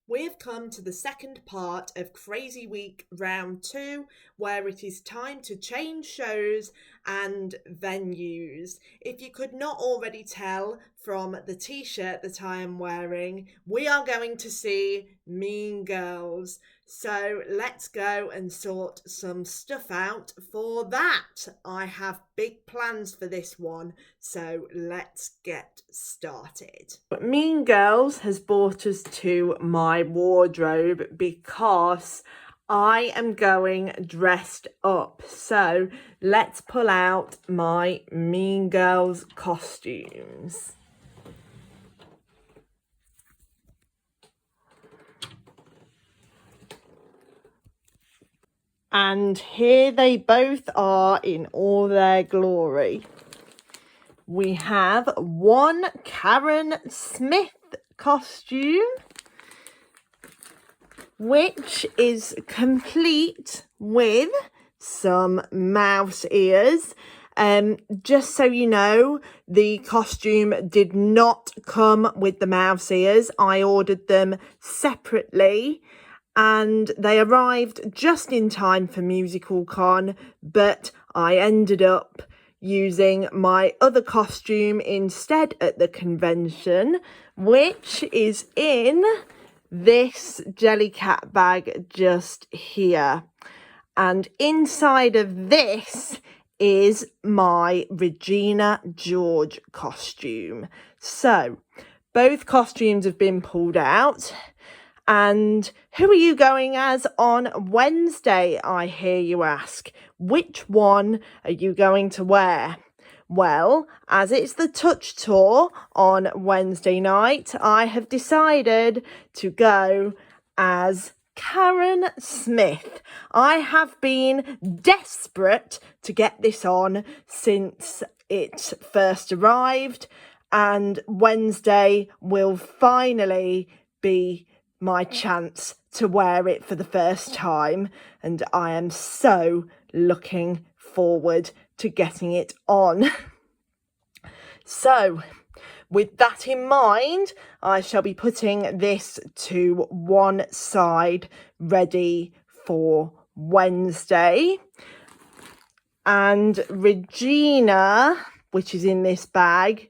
We have come to the second part of Crazy Week Round 2, where it is time to change shows and venues. If you could not already tell from the t-shirt that I am wearing, we are going to see Mean Girls. So let's go and sort some stuff out for that. I have big plans for this one, so let's get started. Mean Girls has brought us to my wardrobe because I am going dressed up. So let's pull out my Mean Girls costumes. And here they both are in all their glory. We have one Karen Smith costume, which is complete with some mouse ears. Just so you know, the costume did not come with the mouse ears. I ordered them separately. And they arrived just in time for Musical Con, but I ended up using my other costume instead at the convention, which is in this Jellycat bag just here. And inside of this is my Regina George costume. So both costumes have been pulled out. And who are you going as on Wednesday, I hear you ask? Which one are you going to wear? Well, as it's the Touch Tour on Wednesday night, I have decided to go as Karen Smith. I have been desperate to get this on since it first arrived, and Wednesday will finally be my chance to wear it for the first time, and I am so looking forward to getting it on. So with that in mind, I shall be putting this to one side, ready for Wednesday. And Regina, which is in this bag,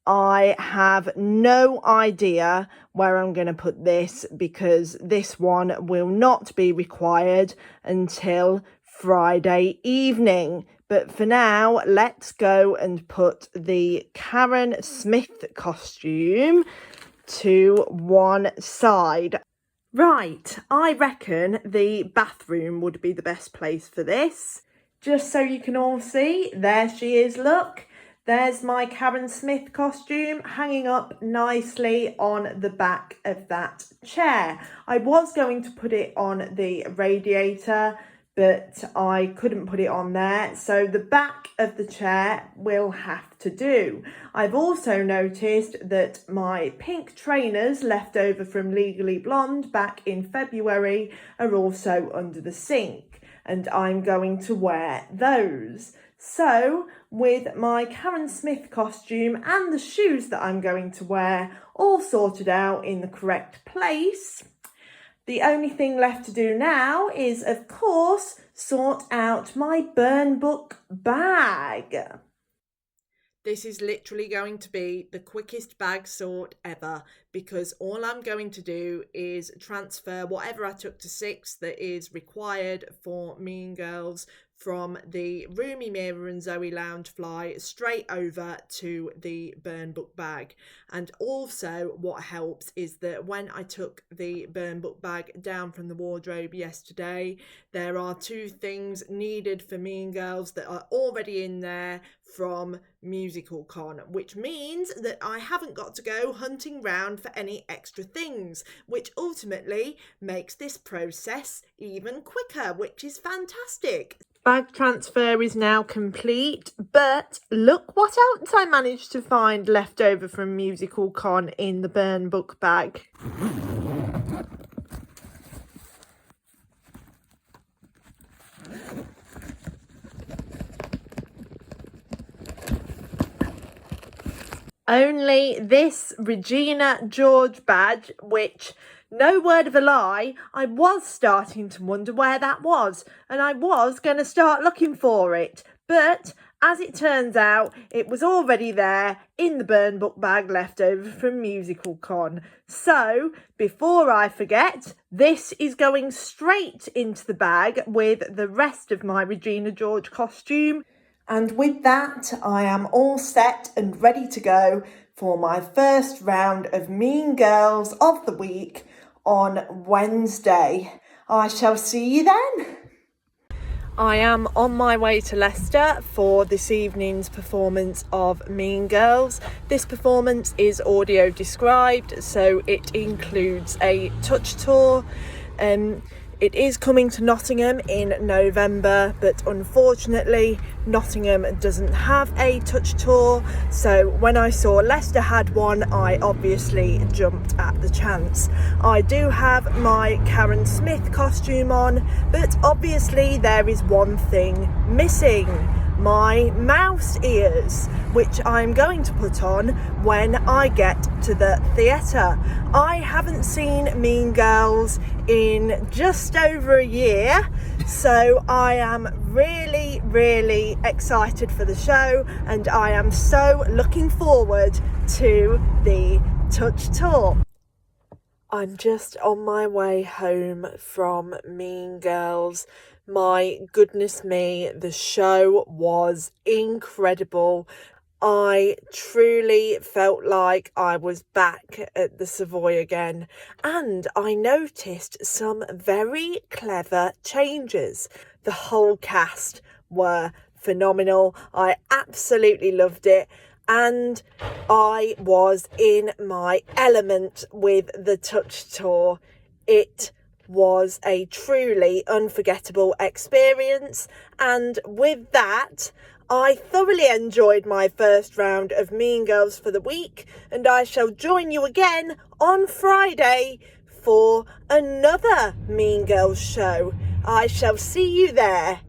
I have no idea where I'm going to put this because this one will not be required until Friday evening. But for now, let's go and put the Karen Smith costume to one side. Right, I reckon the bathroom would be the best place for this. Just so you can all see, there she is, look. There's my Karen Smith costume hanging up nicely on the back of that chair. I was going to put it on the radiator, but I couldn't put it on there. So the back of the chair will have to do. I've also noticed that my pink trainers left over from Legally Blonde back in February are also under the sink, and I'm going to wear those. So with my Karen Smith costume and the shoes that I'm going to wear all sorted out in the correct place, the only thing left to do now is, of course, sort out my burn book bag. This is literally going to be the quickest bag sort ever because all I'm going to do is transfer whatever I took to 6 that is required for Mean Girls from the Roomy Mirror and Zoe Loungefly straight over to the burn book bag. And also what helps is that when I took the burn book bag down from the wardrobe yesterday, there are 2 things needed for Mean Girls that are already in there from Musical Con, which means that I haven't got to go hunting round for any extra things, which ultimately makes this process even quicker, which is fantastic. Bag transfer is now complete, but look what else I managed to find left over from Musical Con in the burn book bag. Only this Regina George badge, which, no word of a lie, I was starting to wonder where that was, and I was going to start looking for it. But as it turns out, it was already there in the burn book bag left over from Musical Con. So, before I forget, this is going straight into the bag with the rest of my Regina George costume. And with that, I am all set and ready to go for my first round of Mean Girls of the week on Wednesday. I shall see you then. I am on my way to Leicester for this evening's performance of Mean Girls. This performance is audio described, so it includes a touch tour. It is coming to Nottingham in November, but unfortunately Nottingham doesn't have a touch tour, so when I saw Leicester had one, I obviously jumped at the chance. I do have my Karen Smith costume on, but obviously there is one thing missing: my mouse ears, which I'm going to put on when I get to the theatre. I haven't seen Mean Girls in just over a year, so I am really excited for the show, and I am so looking forward to the touch tour. I'm just on my way home from Mean Girls. My goodness me, the show was incredible. I truly felt like I was back at the Savoy again, and I noticed some very clever changes. The whole cast were phenomenal. I absolutely loved it, and I was in my element with the touch tour. It was a truly unforgettable experience, and with that, I thoroughly enjoyed my first round of Mean Girls for the week, and I shall join you again on Friday for another Mean Girls show. I shall see you there.